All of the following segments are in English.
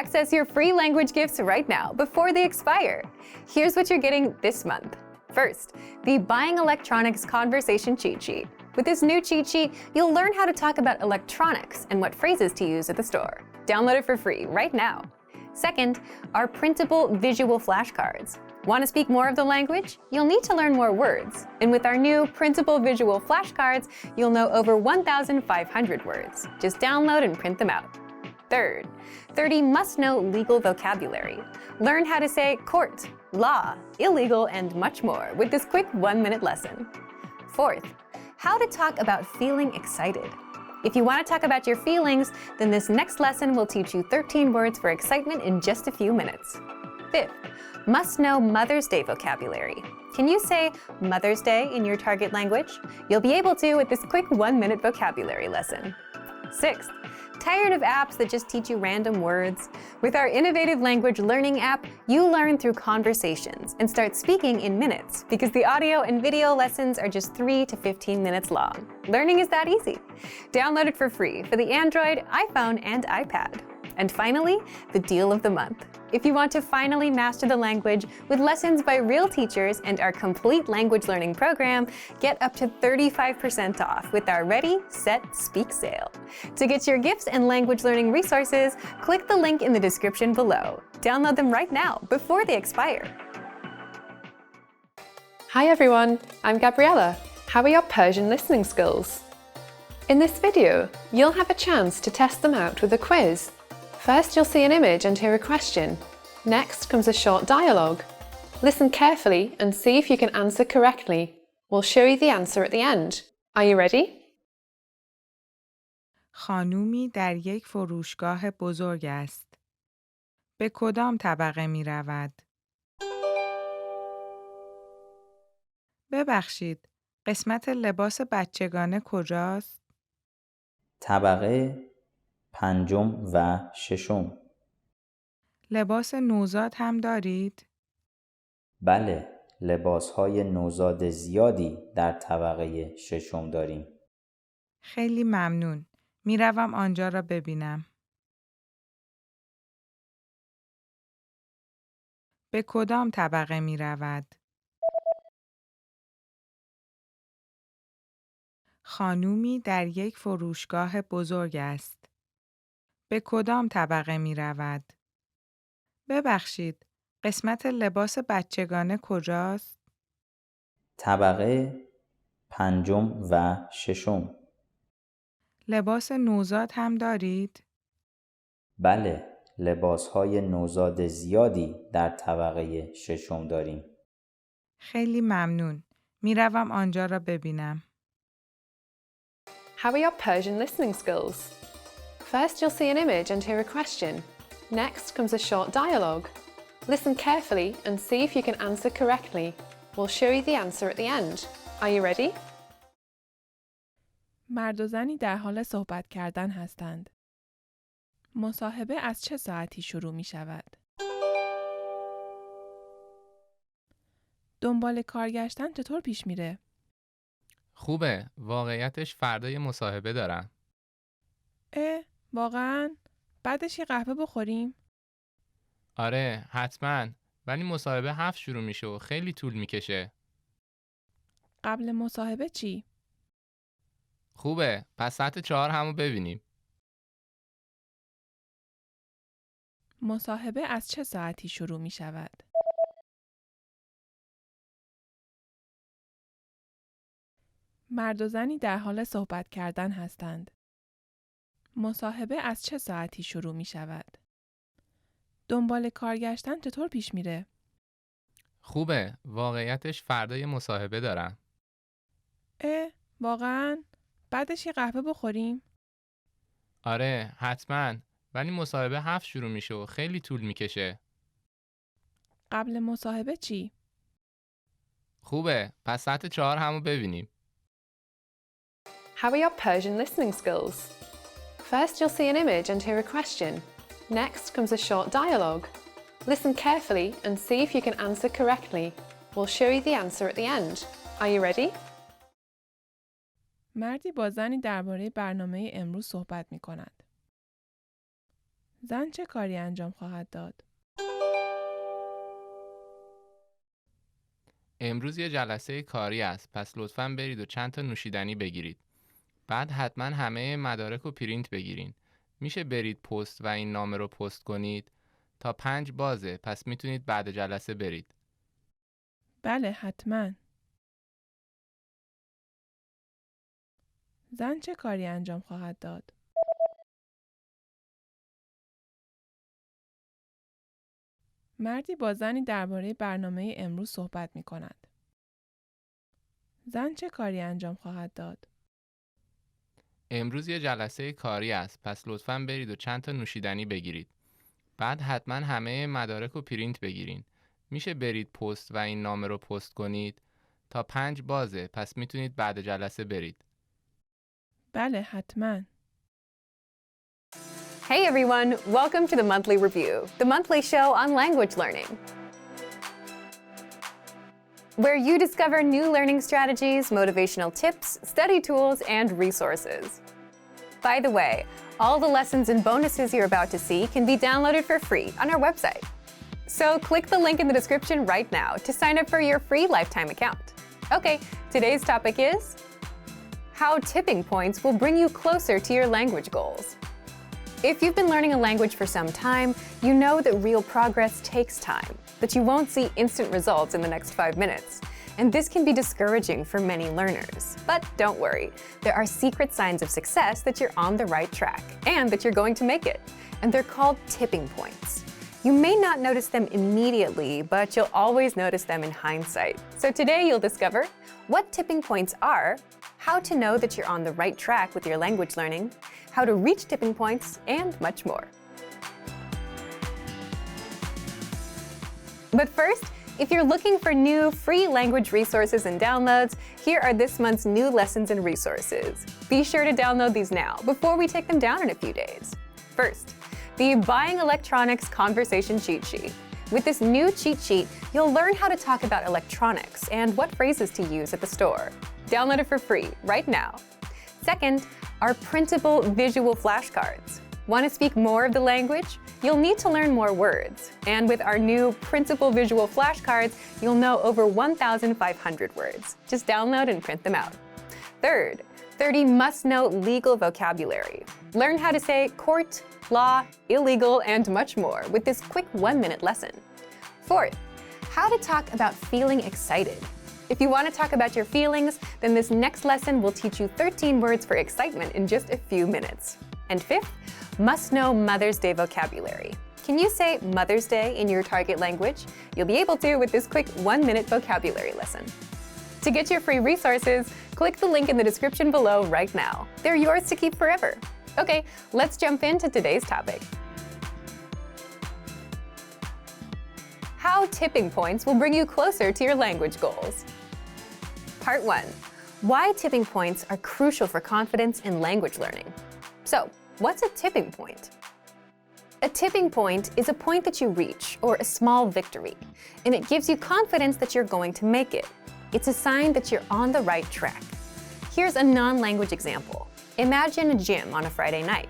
Access your free language gifts right now before they expire. Here's what you're getting this month. First, the Buying Electronics Conversation Cheat Sheet. With this new cheat sheet, you'll learn how to talk about electronics and what phrases to use at the store. Download it for free right now. Second, our printable visual flashcards. Want to speak more of the language? You'll need to learn more words. And with our new printable visual flashcards, you'll know over 1,500 words. Just download and print them out. Third, 30 must-know legal vocabulary. Learn how to say court, law, illegal, and much more with this quick 1-minute lesson. Fourth, how to talk about feeling excited. If you want to talk about your feelings, then this next lesson will teach you 13 words for excitement in just a few minutes. Fifth, must-know Mother's Day vocabulary. Can you say Mother's Day in your target language? You'll be able to with this quick 1-minute vocabulary lesson. Sixth, tired of apps that just teach you random words? With our innovative language learning app, you learn through conversations and start speaking in minutes because the audio and video lessons are just 3 to 15 minutes long. Learning is that easy. Download it for free for the Android, iPhone, and iPad. And finally, the deal of the month. If you want to finally master the language with lessons by real teachers and our complete language learning program, get up to 35% off with our Ready, Set, Speak sale. To get your gifts and language learning resources, click the link in the description below. Download them right now before they expire. Hi everyone, I'm Gabriella. How are your Persian listening skills? In this video, you'll have a chance to test them out with a quiz. First, you'll see an image and hear a question. Next comes a short dialogue. Listen carefully and see if you can answer correctly. We'll show you the answer at the end. Are you ready? خانومی در یک فروشگاه بزرگ است. به کدام طبقه می رود؟ ببخشید، قسمت لباس بچگانه کجاست؟ طبقه 5 و 6. لباس نوزاد هم دارید؟ بله، لباس‌های نوزاد زیادی در طبقه 6 داریم. خیلی ممنون. میروم آنجا را ببینم. به کدام طبقه می رود؟ خانومی در یک فروشگاه بزرگ است. به کدام طبقه می رود؟ ببخشید، قسمت لباس بچگانه کجاست؟ طبقه 5 و 6. لباس نوزاد هم دارید؟ بله، لباس‌های نوزاد زیادی در طبقه 6 داریم. خیلی ممنون. میروم آنجا را ببینم. How are your Persian listening skills? First, you'll see an image and hear a question. Next comes a short dialogue. Listen carefully and see if you can answer correctly. We'll show you the answer at the end. Are you ready? مرد و زنی در حال صحبت کردن هستند. مصاحبه از چه ساعتی شروع می شود؟ دنبال کار گشتن چطور پیش میره؟ خوبه. واقعیتش فردا یه مصاحبه دارم. واقعاً؟ بعدش یه قهوه بخوریم؟ آره، حتماً. ولی مصاحبه 7 شروع میشه و خیلی طول میکشه. قبل مصاحبه چی؟ خوبه. پس ساعت 4 همو ببینیم. مصاحبه از چه ساعتی شروع می شود؟ مرد و زنی در حال صحبت کردن هستند. مصاحبه از چه ساعتی شروع می شود؟ دنبال کار گشتن چطور پیش میره؟ خوبه. واقعیتش فردا یه مصاحبه دارم. واقعاً؟ بعدش یه قهوه بخوریم؟ آره، حتماً. ولی مصاحبه 7 شروع میشه و خیلی طول میکشه. قبل مصاحبه چی؟ خوبه. پس ساعت 4 همو ببینیم. How are your Persian listening skills? First, you'll see an image and hear a question. Next comes a short dialogue. Listen carefully and see if you can answer correctly. We'll show you the answer at the end. Are you ready? مردی با زنی درباره برنامه امروز صحبت می کند. زن چه کاری انجام خواهد داد؟ امروز یه جلسه کاری است، پس لطفاً برید و چند تا نوشیدنی بگیرید. بعد حتما همه مدارک رو پرینت بگیرین. میشه برید پست و این نامه رو پست کنید؟ تا 5 بازه، پس میتونید بعد جلسه برید. بله حتما. زن چه کاری انجام خواهد داد؟ مردی با زنی درباره برنامه امروز صحبت می کند. زن چه کاری انجام خواهد داد؟ امروز یه جلسه کاری است، پس لطفاً برید و چند تا نوشیدنی بگیرید. بعد حتما همه مدارک رو پرینت بگیرین. میشه برید پست و این نامه رو پست کنید؟ تا 5 بازه، پس میتونید بعد جلسه برید. بله حتما. Hey everyone, welcome to the Monthly Review, the monthly show on language learning, where you discover new learning strategies, motivational tips, study tools, and resources. By the way, all the lessons and bonuses you're about to see can be downloaded for free on our website. So click the link in the description right now to sign up for your free lifetime account. Okay, today's topic is how tipping points will bring you closer to your language goals. If you've been learning a language for some time, you know that real progress takes time, that you won't see instant results in the next 5 minutes. And this can be discouraging for many learners. But don't worry, there are secret signs of success that you're on the right track and that you're going to make it. And they're called tipping points. You may not notice them immediately, but you'll always notice them in hindsight. So today you'll discover what tipping points are, how to know that you're on the right track with your language learning, how to reach tipping points, and much more. But first, if you're looking for new free language resources and downloads, here are this month's new lessons and resources. Be sure to download these now before we take them down in a few days. First, the Buying Electronics Conversation Cheat Sheet. With this new cheat sheet, you'll learn how to talk about electronics and what phrases to use at the store. Download it for free right now. Second, our printable visual flashcards. Want to speak more of the language? You'll need to learn more words. And with our new printable visual flashcards, you'll know over 1,500 words. Just download and print them out. Third, 30 must-know legal vocabulary. Learn how to say court, law, illegal, and much more with this quick 1-minute lesson. Fourth, how to talk about feeling excited. If you want to talk about your feelings, then this next lesson will teach you 13 words for excitement in just a few minutes. And fifth, must-know Mother's Day vocabulary. Can you say Mother's Day in your target language? You'll be able to with this quick 1-minute vocabulary lesson. To get your free resources, click the link in the description below right now. They're yours to keep forever. Okay, let's jump into today's topic. How tipping points will bring you closer to your language goals. Part 1. Why tipping points are crucial for confidence in language learning. So, what's a tipping point? A tipping point is a point that you reach, or a small victory, and it gives you confidence that you're going to make it. It's a sign that you're on the right track. Here's a non-language example. Imagine a gym on a Friday night,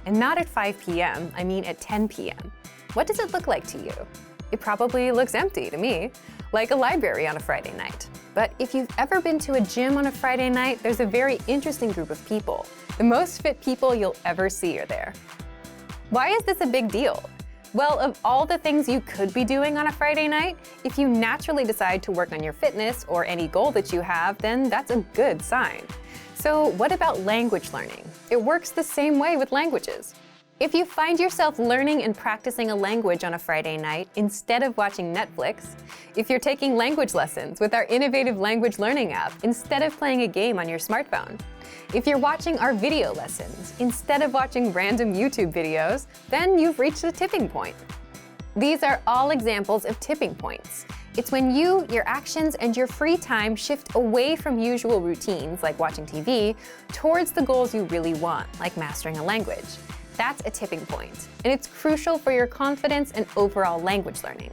and not at 5 p.m., I mean at 10 p.m. What does it look like to you? It probably looks empty to me, like a library on a Friday night. But if you've ever been to a gym on a Friday night, there's a very interesting group of people. The most fit people you'll ever see are there. Why is this a big deal? Well, of all the things you could be doing on a Friday night, if you naturally decide to work on your fitness or any goal that you have, then that's a good sign. So what about language learning? It works the same way with languages. If you find yourself learning and practicing a language on a Friday night instead of watching Netflix, if you're taking language lessons with our innovative language learning app instead of playing a game on your smartphone, if you're watching our video lessons instead of watching random YouTube videos, then you've reached a tipping point. These are all examples of tipping points. It's when you, your actions, and your free time shift away from usual routines like watching TV towards the goals you really want, like mastering a language. That's a tipping point, and it's crucial for your confidence and overall language learning.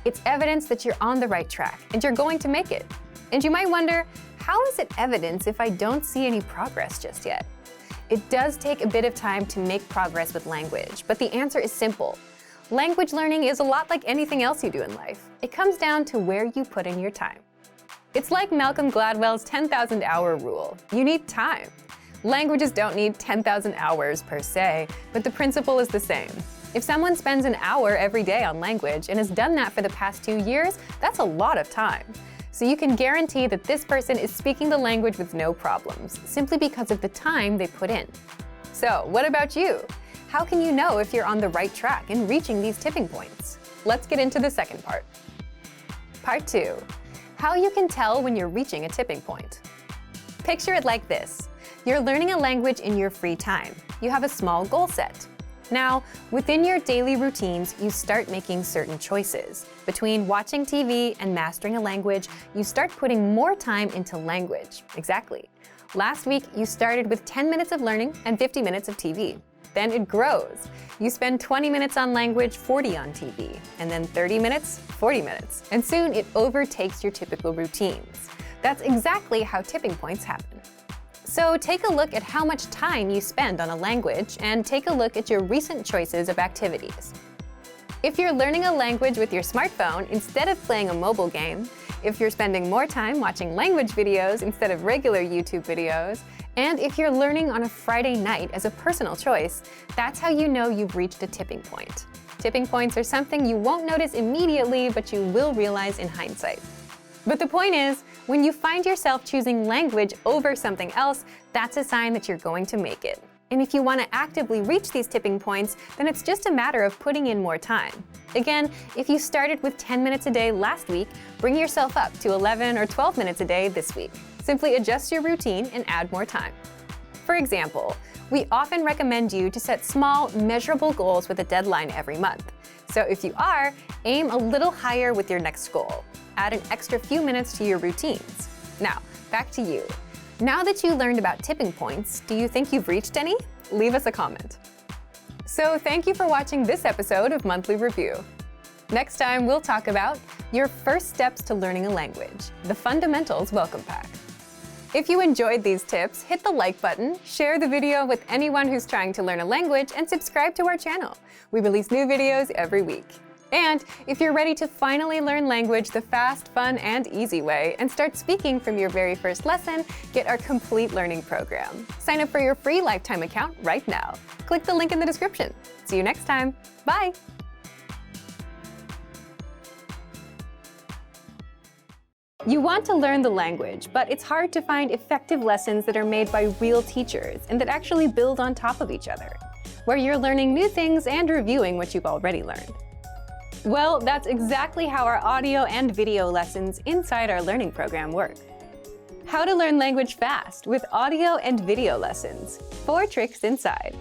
It's evidence that you're on the right track and you're going to make it. And you might wonder, how is it evidence if I don't see any progress just yet? It does take a bit of time to make progress with language, but the answer is simple. Language learning is a lot like anything else you do in life. It comes down to where you put in your time. It's like Malcolm Gladwell's 10,000-hour rule. You need time. Languages don't need 10,000 hours per se, but the principle is the same. If someone spends an hour every day on language and has done that for the past 2 years, that's a lot of time. So you can guarantee that this person is speaking the language with no problems, simply because of the time they put in. So, what about you? How can you know if you're on the right track in reaching these tipping points? Let's get into the second part. Part 2. How you can tell when you're reaching a tipping point. Picture it like this. You're learning a language in your free time. You have a small goal set. Now, within your daily routines, you start making certain choices. Between watching TV and mastering a language, you start putting more time into language. Exactly. Last week, you started with 10 minutes of learning and 50 minutes of TV. Then it grows. You spend 20 minutes on language, 40 on TV, and then 30 minutes, 40 minutes. And soon it overtakes your typical routines. That's exactly how tipping points happen. So take a look at how much time you spend on a language and take a look at your recent choices of activities. If you're learning a language with your smartphone instead of playing a mobile game, if you're spending more time watching language videos instead of regular YouTube videos, and if you're learning on a Friday night as a personal choice, that's how you know you've reached a tipping point. Tipping points are something you won't notice immediately, but you will realize in hindsight. But the point is, when you find yourself choosing language over something else, that's a sign that you're going to make it. And if you want to actively reach these tipping points, then it's just a matter of putting in more time. Again, if you started with 10 minutes a day last week, bring yourself up to 11 or 12 minutes a day this week. Simply adjust your routine and add more time. For example, we often recommend you to set small, measurable goals with a deadline every month. So if you are, aim a little higher with your next goal. Add an extra few minutes to your routines. Now, back to you. Now that you learned about tipping points, do you think you've reached any? Leave us a comment. So thank you for watching this episode of Monthly Review. Next time, we'll talk about your first steps to learning a language, the Fundamentals Welcome Pack. If you enjoyed these tips, hit the like button, share the video with anyone who's trying to learn a language, and subscribe to our channel. We release new videos every week. And if you're ready to finally learn language the fast, fun, and easy way and start speaking from your very first lesson, get our complete learning program. Sign up for your free lifetime account right now. Click the link in the description. See you next time. Bye! You want to learn the language, but it's hard to find effective lessons that are made by real teachers and that actually build on top of each other, where you're learning new things and reviewing what you've already learned. Well, that's exactly how our audio and video lessons inside our learning program work. How to learn language fast with audio and video lessons. 4 tricks inside.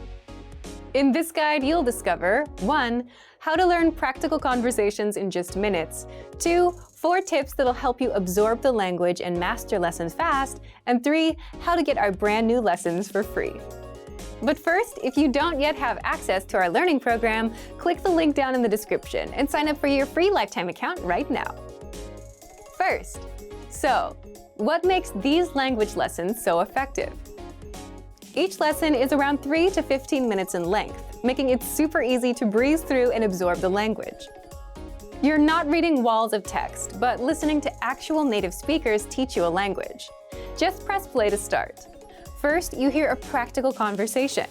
In this guide, you'll discover 1. How to learn practical conversations in just minutes. 2. 4 tips that'll help you absorb the language and master lessons fast. And 3. How to get our brand new lessons for free. But first, if you don't yet have access to our learning program, click the link down in the description and sign up for your free lifetime account right now. First, what makes these language lessons so effective? Each lesson is around 3 to 15 minutes in length, making it super easy to breeze through and absorb the language. You're not reading walls of text, but listening to actual native speakers teach you a language. Just press play to start. First, you hear a practical conversation.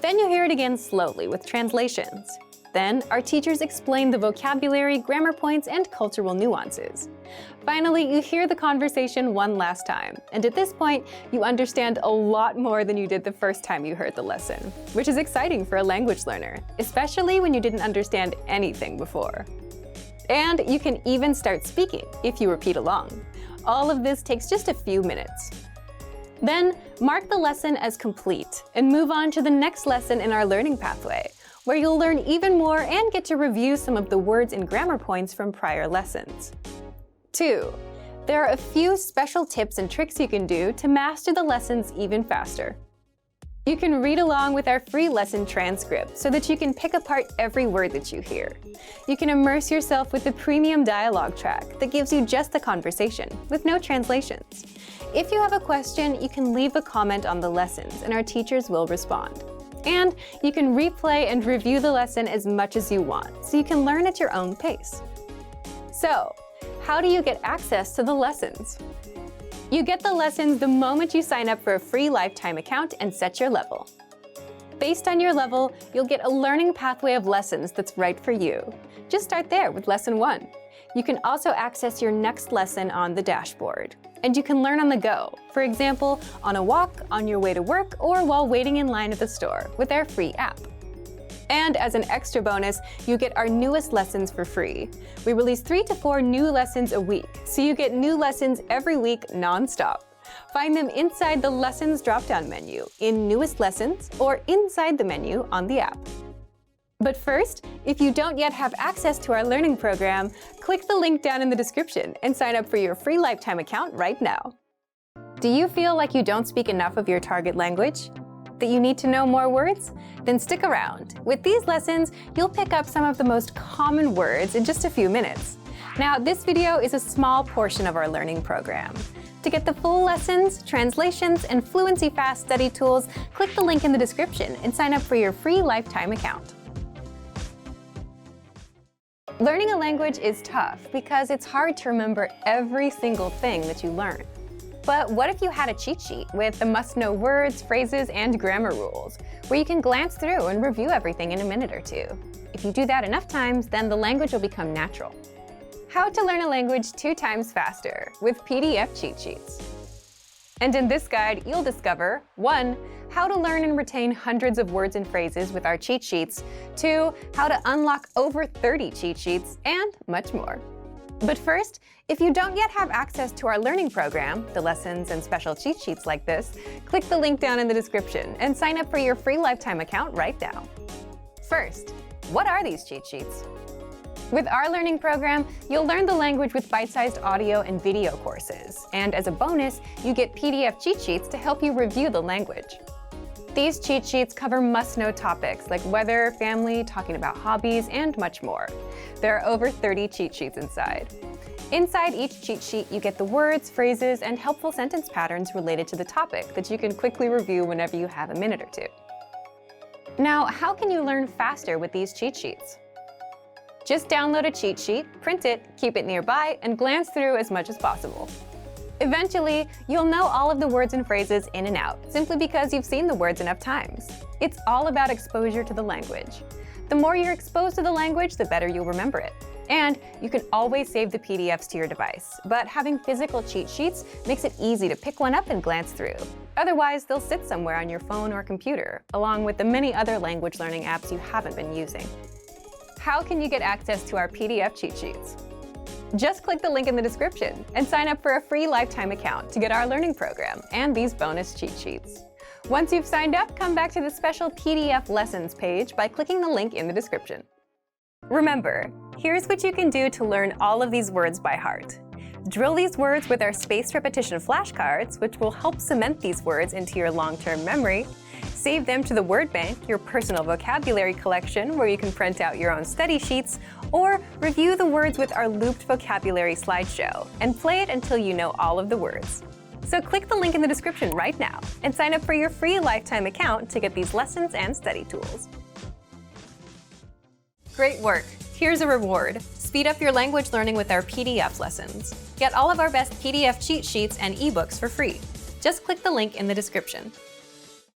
Then you hear it again slowly with translations. Then, our teachers explain the vocabulary, grammar points, and cultural nuances. Finally, you hear the conversation one last time, and at this point, you understand a lot more than you did the first time you heard the lesson, which is exciting for a language learner, especially when you didn't understand anything before. And you can even start speaking if you repeat along. All of this takes just a few minutes. Then, mark the lesson as complete and move on to the next lesson in our learning pathway, where you'll learn even more and get to review some of the words and grammar points from prior lessons. 2. There are a few special tips and tricks you can do to master the lessons even faster. You can read along with our free lesson transcript so that you can pick apart every word that you hear. You can immerse yourself with the premium dialogue track that gives you just the conversation, with no translations. If you have a question, you can leave a comment on the lessons and our teachers will respond. And you can replay and review the lesson as much as you want, so you can learn at your own pace. So, how do you get access to the lessons? You get the lessons the moment you sign up for a free lifetime account and set your level. Based on your level, you'll get a learning pathway of lessons that's right for you. Just start there with Lesson 1. You can also access your next lesson on the dashboard. And you can learn on the go, for example, on a walk, on your way to work, or while waiting in line at the store with our free app. And as an extra bonus, you get our newest lessons for free. We release 3 to 4 new lessons a week, so you get new lessons every week non-stop. Find them inside the Lessons drop-down menu, in Newest Lessons, or inside the menu on the app. But first, if you don't yet have access to our learning program, click the link down in the description and sign up for your free lifetime account right now. Do you feel like you don't speak enough of your target language? That you need to know more words? Then stick around. With these lessons, you'll pick up some of the most common words in just a few minutes. Now, this video is a small portion of our learning program. To get the full lessons, translations, and Fluency Fast study tools, click the link in the description and sign up for your free lifetime account. Learning a language is tough because it's hard to remember every single thing that you learn. But what if you had a cheat sheet with the must-know words, phrases, and grammar rules, where you can glance through and review everything in a minute or two? If you do that enough times, then the language will become natural. How to learn a language 2 times faster with PDF cheat sheets. And in this guide, you'll discover 1. How to learn and retain hundreds of words and phrases with our cheat sheets, 2. How to unlock over 30 cheat sheets, and much more. But first, if you don't yet have access to our learning program, the lessons and special cheat sheets like this, click the link down in the description and sign up for your free lifetime account right now. First, what are these cheat sheets? With our learning program, you'll learn the language with bite-sized audio and video courses, and as a bonus, you get PDF cheat sheets to help you review the language. These cheat sheets cover must-know topics like weather, family, talking about hobbies, and much more. There are over 30 cheat sheets inside. Inside each cheat sheet, you get the words, phrases, and helpful sentence patterns related to the topic that you can quickly review whenever you have a minute or two. Now, how can you learn faster with these cheat sheets? Just download a cheat sheet, print it, keep it nearby, and glance through as much as possible. Eventually, you'll know all of the words and phrases in and out, simply because you've seen the words enough times. It's all about exposure to the language. The more you're exposed to the language, the better you'll remember it. And you can always save the PDFs to your device, but having physical cheat sheets makes it easy to pick one up and glance through. Otherwise, they'll sit somewhere on your phone or computer, along with the many other language learning apps you haven't been using. How can you get access to our PDF cheat sheets? Just click the link in the description and sign up for a free lifetime account to get our learning program and these bonus cheat sheets. Once you've signed up, come back to the special PDF lessons page by clicking the link in the description. Remember, here's what you can do to learn all of these words by heart. Drill these words with our spaced repetition flashcards, which will help cement these words into your long-term memory. Save them to the word bank, your personal vocabulary collection, where you can print out your own study sheets, or review the words with our looped vocabulary slideshow, and play it until you know all of the words. So click the link in the description right now and sign up for your free lifetime account to get these lessons and study tools. Great work! Here's a reward. Speed up your language learning with our PDF lessons. Get all of our best PDF cheat sheets and ebooks for free. Just click the link in the description.